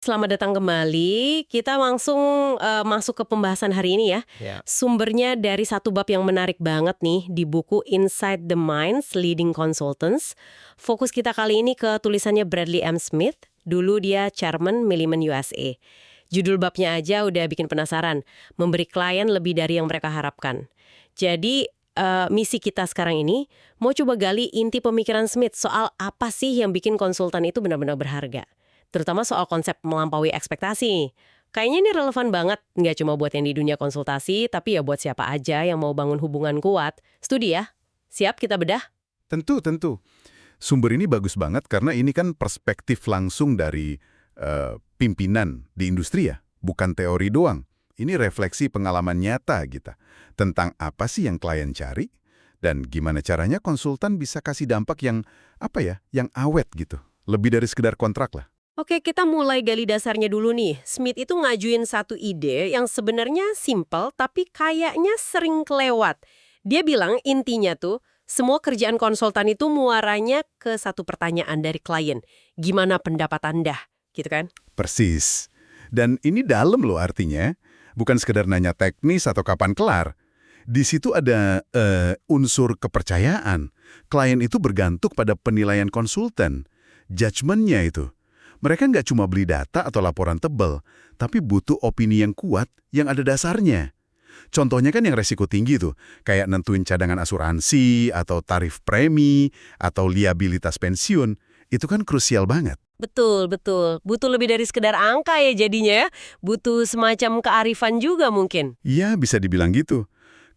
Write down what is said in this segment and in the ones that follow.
Selamat datang kembali. Kita langsung masuk ke pembahasan hari ini ya. Ya. Sumbernya dari satu bab yang menarik banget nih di buku Inside the Minds Leading Consultants. Fokus kita kali ini ke tulisannya Bradley M. Smith. Dulu dia Chairman Milliman USA. Judul babnya aja udah bikin penasaran. Memberi klien lebih dari yang mereka harapkan. Jadi misi kita sekarang ini mau coba gali inti pemikiran Smith soal apa sih yang bikin konsultan itu benar-benar berharga. Terutama soal konsep melampaui ekspektasi. Kayaknya ini relevan banget, nggak cuma buat yang di dunia konsultasi, tapi ya buat siapa aja yang mau bangun hubungan kuat. Studi ya? Siap kita bedah? Tentu. Sumber ini bagus banget karena ini kan perspektif langsung dari pimpinan di industri ya, bukan teori doang. Ini refleksi pengalaman nyata kita tentang apa sih yang klien cari dan gimana caranya konsultan bisa kasih dampak yang yang awet gitu. Lebih dari sekedar kontrak lah. Oke, kita mulai gali dasarnya dulu nih. Smith itu ngajuin satu ide yang sebenarnya simple, tapi kayaknya sering kelewat. Dia bilang intinya tuh, semua kerjaan konsultan itu muaranya ke satu pertanyaan dari klien. Gimana pendapat Anda? Gitu kan? Persis. Dan ini dalam loh artinya. Bukan sekedar nanya teknis atau kapan kelar. Di situ ada unsur kepercayaan. Klien itu bergantung pada penilaian konsultan. Judgment-nya itu. Mereka nggak cuma beli data atau laporan tebal, tapi butuh opini yang kuat yang ada dasarnya. Contohnya kan yang resiko tinggi tuh, kayak nentuin cadangan asuransi, atau tarif premi, atau liabilitas pensiun. Itu kan krusial banget. Betul. Butuh lebih dari sekedar angka ya jadinya ya. Butuh semacam kearifan juga mungkin. Iya, bisa dibilang gitu.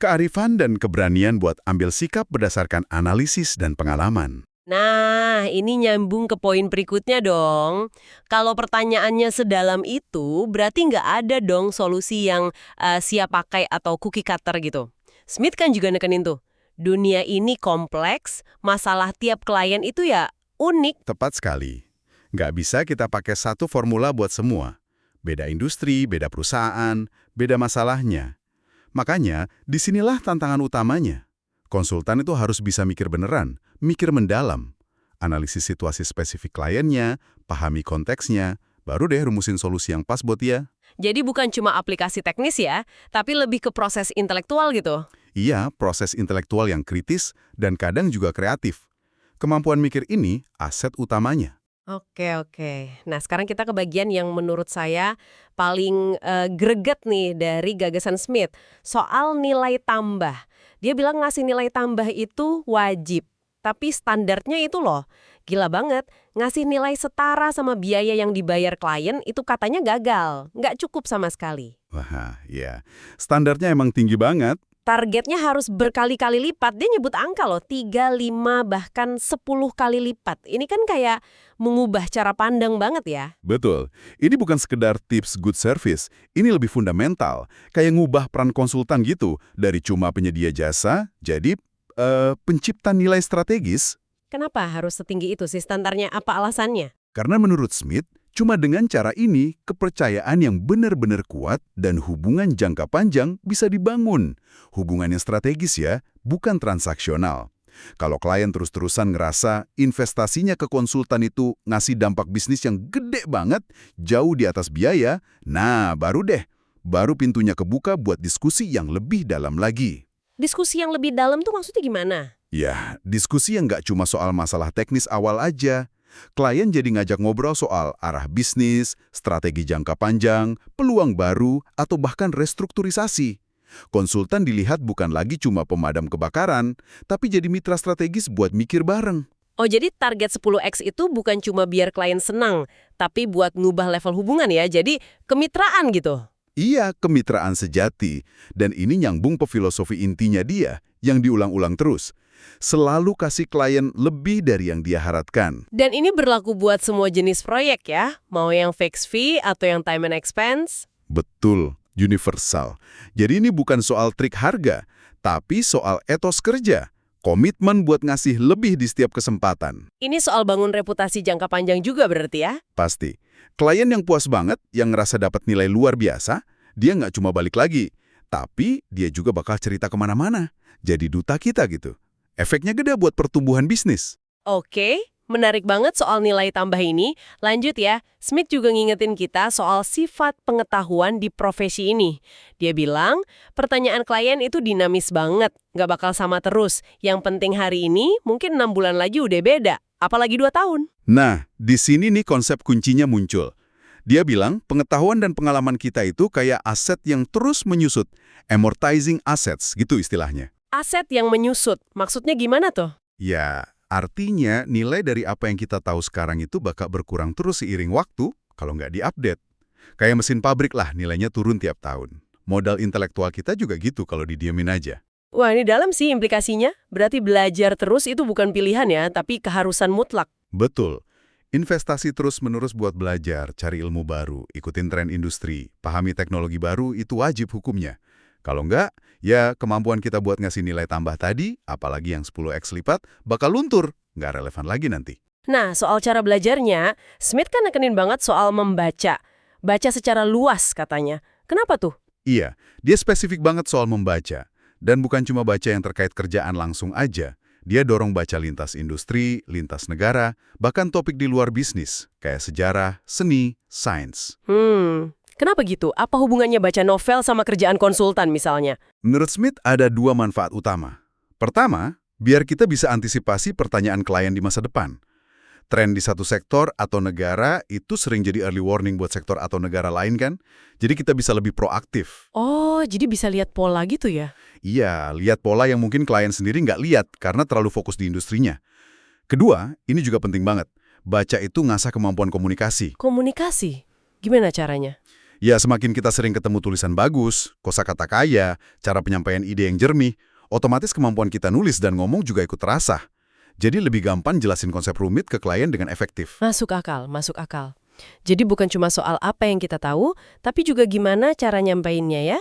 Kearifan dan keberanian buat ambil sikap berdasarkan analisis dan pengalaman. Nah, ini nyambung ke poin berikutnya dong. Kalau pertanyaannya sedalam itu, berarti nggak ada dong solusi yang siap pakai atau cookie cutter gitu. Smith kan juga nekenin tuh, dunia ini kompleks, masalah tiap klien itu ya unik. Tepat sekali. Nggak bisa kita pakai satu formula buat semua. Beda industri, beda perusahaan, beda masalahnya. Makanya, disinilah tantangan utamanya. Konsultan itu harus bisa mikir beneran, mikir mendalam. Analisis situasi spesifik kliennya, pahami konteksnya, baru deh rumusin solusi yang pas buat dia. Jadi bukan cuma aplikasi teknis ya, tapi lebih ke proses intelektual gitu. Iya, proses intelektual yang kritis dan kadang juga kreatif. Kemampuan mikir ini aset utamanya. Oke. Nah, sekarang kita ke bagian yang menurut saya paling greget nih dari gagasan Smith. Soal nilai tambah. Dia bilang ngasih nilai tambah itu wajib. Tapi standarnya itu loh, gila banget. Ngasih nilai setara sama biaya yang dibayar klien itu katanya gagal. Nggak cukup sama sekali. Wah, ya. Standarnya emang tinggi banget. Targetnya harus berkali-kali lipat. Dia nyebut angka loh, 3, 5, bahkan 10 kali lipat. Ini kan kayak mengubah cara pandang banget ya. Betul. Ini bukan sekedar tips good service. Ini lebih fundamental. Kayak ngubah peran konsultan gitu. Dari cuma penyedia jasa, jadi pencipta nilai strategis. Kenapa harus setinggi itu sih standarnya? Apa alasannya? Karena menurut Smith, cuma dengan cara ini, kepercayaan yang benar-benar kuat dan hubungan jangka panjang bisa dibangun. Hubungan yang strategis ya, bukan transaksional. Kalau klien terus-terusan ngerasa investasinya ke konsultan itu ngasih dampak bisnis yang gede banget, jauh di atas biaya, nah baru pintunya kebuka buat diskusi yang lebih dalam lagi. Diskusi yang lebih dalam tuh maksudnya gimana? Ya, diskusi yang nggak cuma soal masalah teknis awal aja. Klien jadi ngajak ngobrol soal arah bisnis, strategi jangka panjang, peluang baru, atau bahkan restrukturisasi. Konsultan dilihat bukan lagi cuma pemadam kebakaran, tapi jadi mitra strategis buat mikir bareng. Oh, jadi target 10x itu bukan cuma biar klien senang, tapi buat ngubah level hubungan ya, jadi kemitraan gitu. Iya, kemitraan sejati. Dan ini nyambung ke filosofi intinya dia, yang diulang-ulang terus. Selalu kasih klien lebih dari yang dia harapkan. Dan ini berlaku buat semua jenis proyek ya, mau yang fixed fee atau yang time and expense. Betul, universal. Jadi ini bukan soal trik harga, tapi soal etos kerja. Komitmen buat ngasih lebih di setiap kesempatan. Ini soal bangun reputasi jangka panjang juga berarti ya? Pasti. Klien yang puas banget, yang ngerasa dapat nilai luar biasa, dia nggak cuma balik lagi, tapi dia juga bakal cerita kemana-mana. Jadi duta kita gitu. Efeknya gede buat pertumbuhan bisnis. Oke, Menarik banget soal nilai tambah ini. Lanjut ya, Smith juga ngingetin kita soal sifat pengetahuan di profesi ini. Dia bilang, pertanyaan klien itu dinamis banget, nggak bakal sama terus. Yang penting hari ini, mungkin 6 bulan lagi udah beda, apalagi 2 tahun. Nah, di sini nih konsep kuncinya muncul. Dia bilang, pengetahuan dan pengalaman kita itu kayak aset yang terus menyusut. Amortizing assets, gitu istilahnya. Aset yang menyusut, maksudnya gimana tuh? Ya, artinya nilai dari apa yang kita tahu sekarang itu bakal berkurang terus seiring waktu kalau nggak diupdate. Kayak mesin pabrik lah, nilainya turun tiap tahun. Modal intelektual kita juga gitu kalau didiemin aja. Wah, ini dalam sih implikasinya. Berarti belajar terus itu bukan pilihan ya, tapi keharusan mutlak. Betul. Investasi terus-menerus buat belajar, cari ilmu baru, ikutin tren industri, pahami teknologi baru itu wajib hukumnya. Kalau nggak, ya kemampuan kita buat ngasih nilai tambah tadi, apalagi yang 10x lipat, bakal luntur. Nggak relevan lagi nanti. Nah, soal cara belajarnya, Smith kan nekenin banget soal membaca. Baca secara luas katanya. Kenapa tuh? Iya, dia spesifik banget soal membaca. Dan bukan cuma baca yang terkait kerjaan langsung aja. Dia dorong baca lintas industri, lintas negara, bahkan topik di luar bisnis, kayak sejarah, seni, sains. Kenapa gitu? Apa hubungannya baca novel sama kerjaan konsultan misalnya? Menurut Smith ada 2 manfaat utama. Pertama, biar kita bisa antisipasi pertanyaan klien di masa depan. Tren di satu sektor atau negara itu sering jadi early warning buat sektor atau negara lain kan? Jadi kita bisa lebih proaktif. Oh, jadi bisa lihat pola gitu ya? Iya, lihat pola yang mungkin klien sendiri nggak lihat karena terlalu fokus di industrinya. Kedua, ini juga penting banget. Baca itu ngasah kemampuan komunikasi. Komunikasi? Gimana caranya? Ya, semakin kita sering ketemu tulisan bagus, kosakata kaya, cara penyampaian ide yang jernih, otomatis kemampuan kita nulis dan ngomong juga ikut terasah. Jadi lebih gampang jelasin konsep rumit ke klien dengan efektif. Masuk akal, masuk akal. Jadi bukan cuma soal apa yang kita tahu, tapi juga gimana cara nyampainnya ya?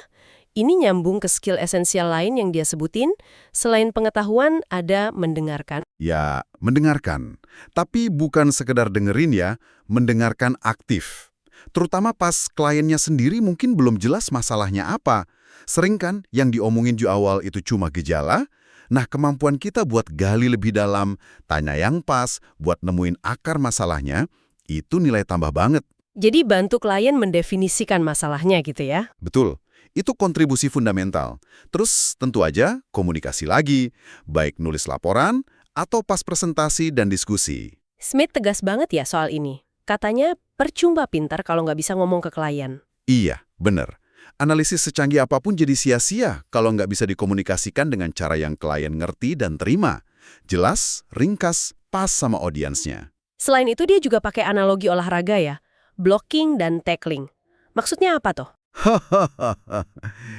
Ini nyambung ke skill esensial lain yang dia sebutin. Selain pengetahuan, ada mendengarkan. Ya, mendengarkan. Tapi bukan sekedar dengerin ya, mendengarkan aktif. Terutama pas kliennya sendiri mungkin belum jelas masalahnya apa. Sering kan yang diomongin di awal itu cuma gejala. Nah, kemampuan kita buat gali lebih dalam, tanya yang pas, buat nemuin akar masalahnya, itu nilai tambah banget. Jadi bantu klien mendefinisikan masalahnya gitu ya? Betul. Itu kontribusi fundamental. Terus tentu aja komunikasi lagi, baik nulis laporan atau pas presentasi dan diskusi. Smith tegas banget ya soal ini. Katanya percuma pintar kalau nggak bisa ngomong ke klien. Iya, bener. Analisis secanggih apapun jadi sia-sia kalau nggak bisa dikomunikasikan dengan cara yang klien ngerti dan terima. Jelas, ringkas, pas sama audiensnya. Selain itu dia juga pakai analogi olahraga ya, blocking dan tackling. Maksudnya apa tuh? Hahaha.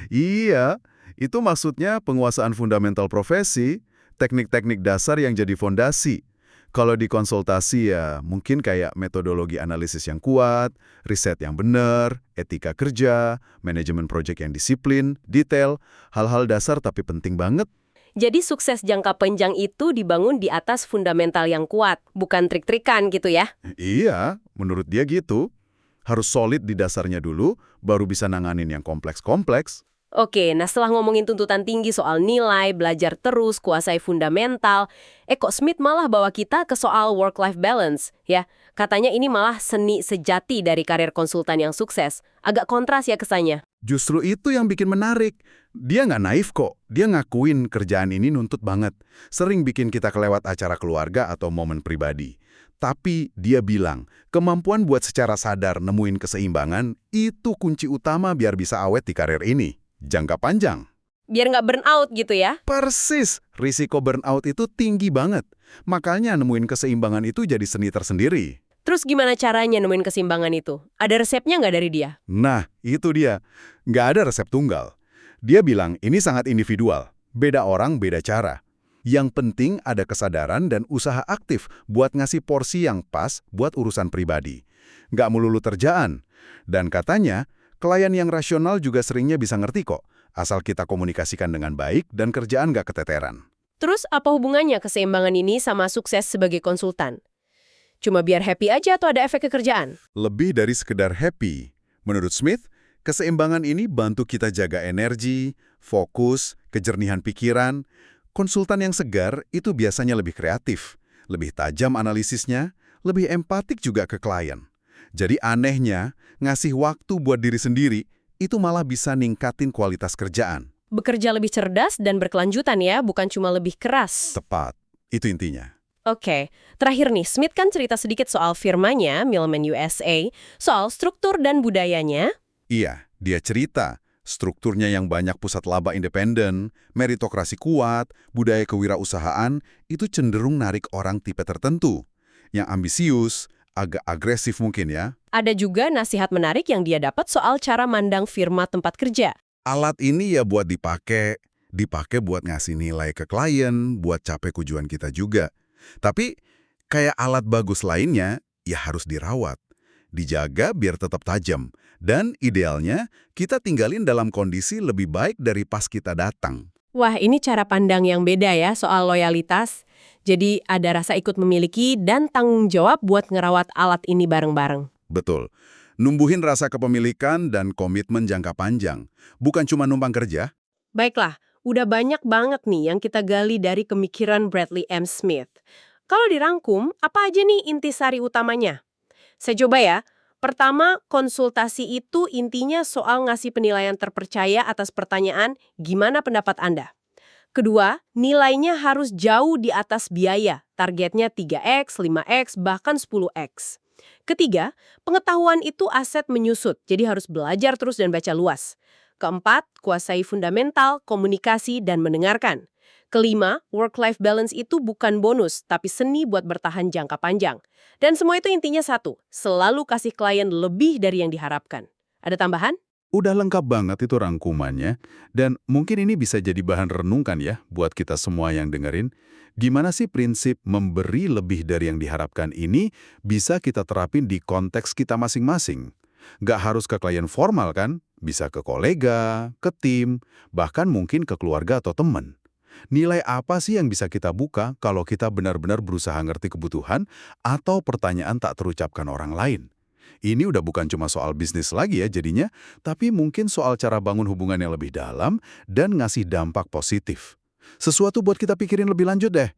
Iya, itu maksudnya penguasaan fundamental profesi, teknik-teknik dasar yang jadi fondasi. Kalau di konsultasi ya mungkin kayak metodologi analisis yang kuat, riset yang benar, etika kerja, manajemen proyek yang disiplin, detail, hal-hal dasar tapi penting banget. Jadi sukses jangka panjang itu dibangun di atas fundamental yang kuat, bukan trik-trikan gitu ya? Iya, menurut dia gitu. Harus solid di dasarnya dulu, baru bisa nanganin yang kompleks-kompleks. Oke, nah setelah ngomongin tuntutan tinggi soal nilai, belajar terus, kuasai fundamental, kok Smith malah bawa kita ke soal work-life balance, ya. Katanya ini malah seni sejati dari karir konsultan yang sukses. Agak kontras ya kesannya. Justru itu yang bikin menarik. Dia nggak naif kok. Dia ngakuin kerjaan ini nuntut banget. Sering bikin kita kelewat acara keluarga atau momen pribadi. Tapi dia bilang, kemampuan buat secara sadar nemuin keseimbangan itu kunci utama biar bisa awet di karir ini. Jangka panjang. Biar nggak burn out gitu ya? Persis, risiko burnout itu tinggi banget. Makanya nemuin keseimbangan itu jadi seni tersendiri. Terus gimana caranya nemuin keseimbangan itu? Ada resepnya nggak dari dia? Nah, itu dia. Nggak ada resep tunggal. Dia bilang ini sangat individual. Beda orang, beda cara. Yang penting ada kesadaran dan usaha aktif buat ngasih porsi yang pas buat urusan pribadi. Nggak melulu kerjaan. Dan katanya, klien yang rasional juga seringnya bisa ngerti kok, asal kita komunikasikan dengan baik dan kerjaan nggak keteteran. Terus apa hubungannya keseimbangan ini sama sukses sebagai konsultan? Cuma biar happy aja atau ada efek ke kerjaan? Lebih dari sekedar happy. Menurut Smith, keseimbangan ini bantu kita jaga energi, fokus, kejernihan pikiran. Konsultan yang segar itu biasanya lebih kreatif, lebih tajam analisisnya, lebih empatik juga ke klien. Jadi anehnya, ngasih waktu buat diri sendiri, itu malah bisa ningkatin kualitas kerjaan. Bekerja lebih cerdas dan berkelanjutan ya, bukan cuma lebih keras. Tepat, itu intinya. Oke, terakhir nih, Smith kan cerita sedikit soal firmanya, Milliman USA, soal struktur dan budayanya. Iya, dia cerita, strukturnya yang banyak pusat laba independen, meritokrasi kuat, budaya kewirausahaan, itu cenderung narik orang tipe tertentu. Yang ambisius, agak agresif mungkin ya. Ada juga nasihat menarik yang dia dapat soal cara mandang firma tempat kerja. Alat ini ya buat dipakai buat ngasih nilai ke klien, buat capai tujuan kita juga. Tapi kayak alat bagus lainnya, ya harus dirawat. Dijaga biar tetap tajam. Dan idealnya, kita tinggalin dalam kondisi lebih baik dari pas kita datang. Wah, ini cara pandang yang beda ya soal loyalitas. Jadi ada rasa ikut memiliki dan tanggung jawab buat ngerawat alat ini bareng-bareng. Betul. Numbuhin rasa kepemilikan dan komitmen jangka panjang. Bukan cuma numpang kerja. Baiklah, udah banyak banget nih yang kita gali dari pemikiran Bradley M. Smith. Kalau dirangkum, apa aja nih intisari utamanya? Saya coba ya. Pertama, konsultasi itu intinya soal ngasih penilaian terpercaya atas pertanyaan, gimana pendapat Anda? Kedua, nilainya harus jauh di atas biaya, targetnya 3x, 5x, bahkan 10x. Ketiga, pengetahuan itu aset menyusut, jadi harus belajar terus dan baca luas. Keempat, kuasai fundamental, komunikasi, dan mendengarkan. Kelima, work-life balance itu bukan bonus, tapi seni buat bertahan jangka panjang. Dan semua itu intinya satu, selalu kasih klien lebih dari yang diharapkan. Ada tambahan? Udah lengkap banget itu rangkumannya, dan mungkin ini bisa jadi bahan renungkan ya buat kita semua yang dengerin. Gimana sih prinsip memberi lebih dari yang diharapkan ini bisa kita terapin di konteks kita masing-masing? Nggak harus ke klien formal kan? Bisa ke kolega, ke tim, bahkan mungkin ke keluarga atau teman. Nilai apa sih yang bisa kita buka kalau kita benar-benar berusaha ngerti kebutuhan atau pertanyaan tak terucapkan orang lain? Ini udah bukan cuma soal bisnis lagi ya jadinya, tapi mungkin soal cara bangun hubungan yang lebih dalam dan ngasih dampak positif. Sesuatu buat kita pikirin lebih lanjut deh.